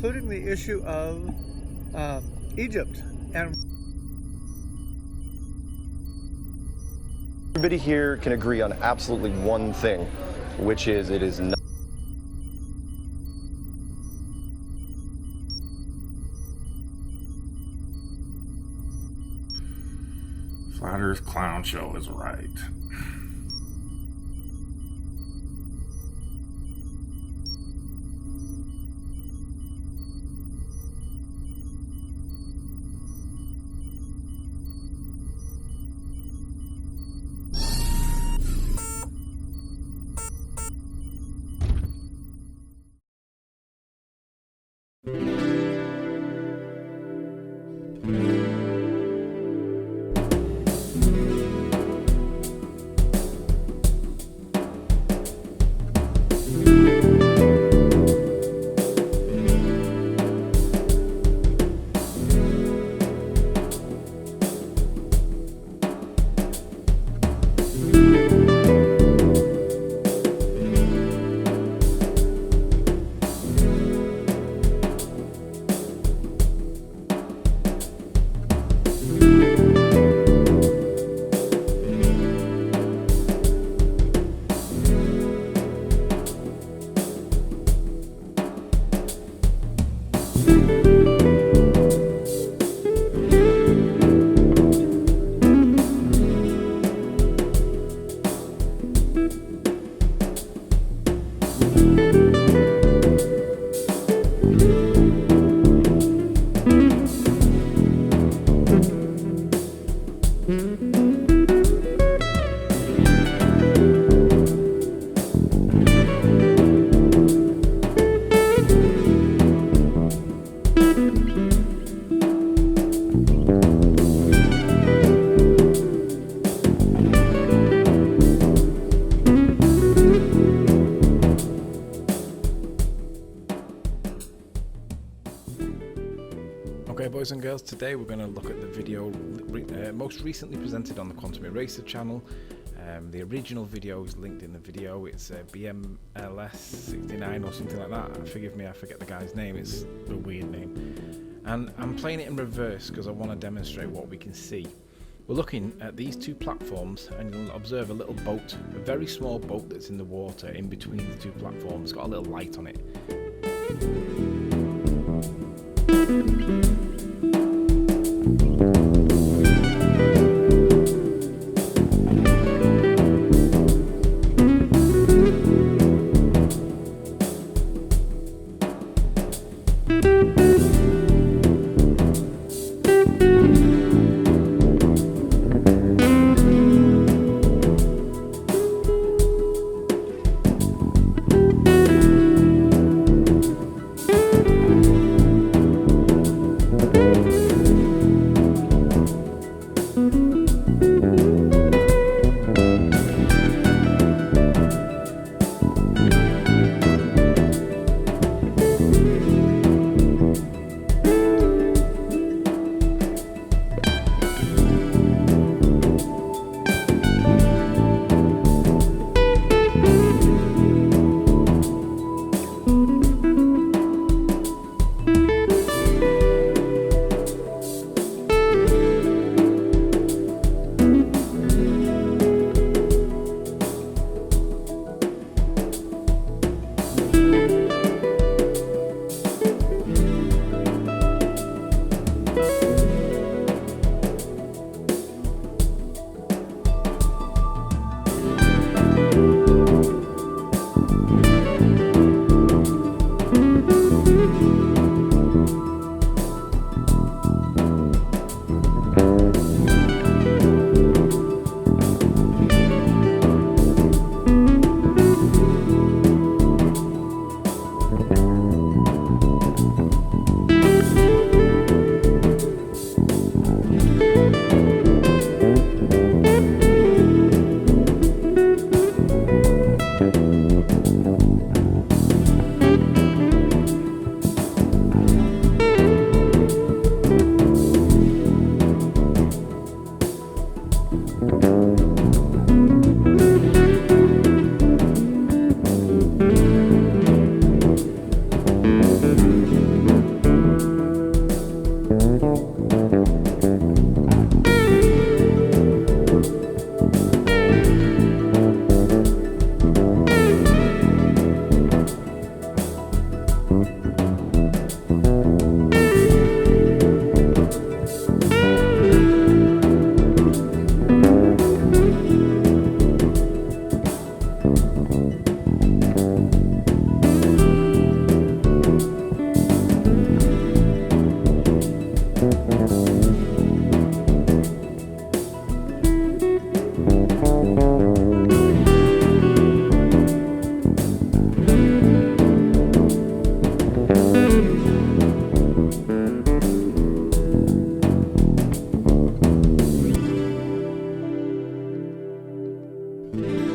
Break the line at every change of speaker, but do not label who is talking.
including the issue of Egypt. And
everybody here can agree on absolutely one thing, which is it is not.
Flat Earth Clown Show is right.
Okay, boys and girls, today we're going to look at the video most recently presented on the Quantum Eraser channel. The original video is linked in the video. It's BMLS69 or something like that. Forgive me, I forget the guy's name. It's a weird name. And I'm playing it in reverse because I want to demonstrate what we can see. We're looking at these two platforms and you'll observe a little boat, a very small boat that's in the water in between the two platforms. It's got a little light on it.
you.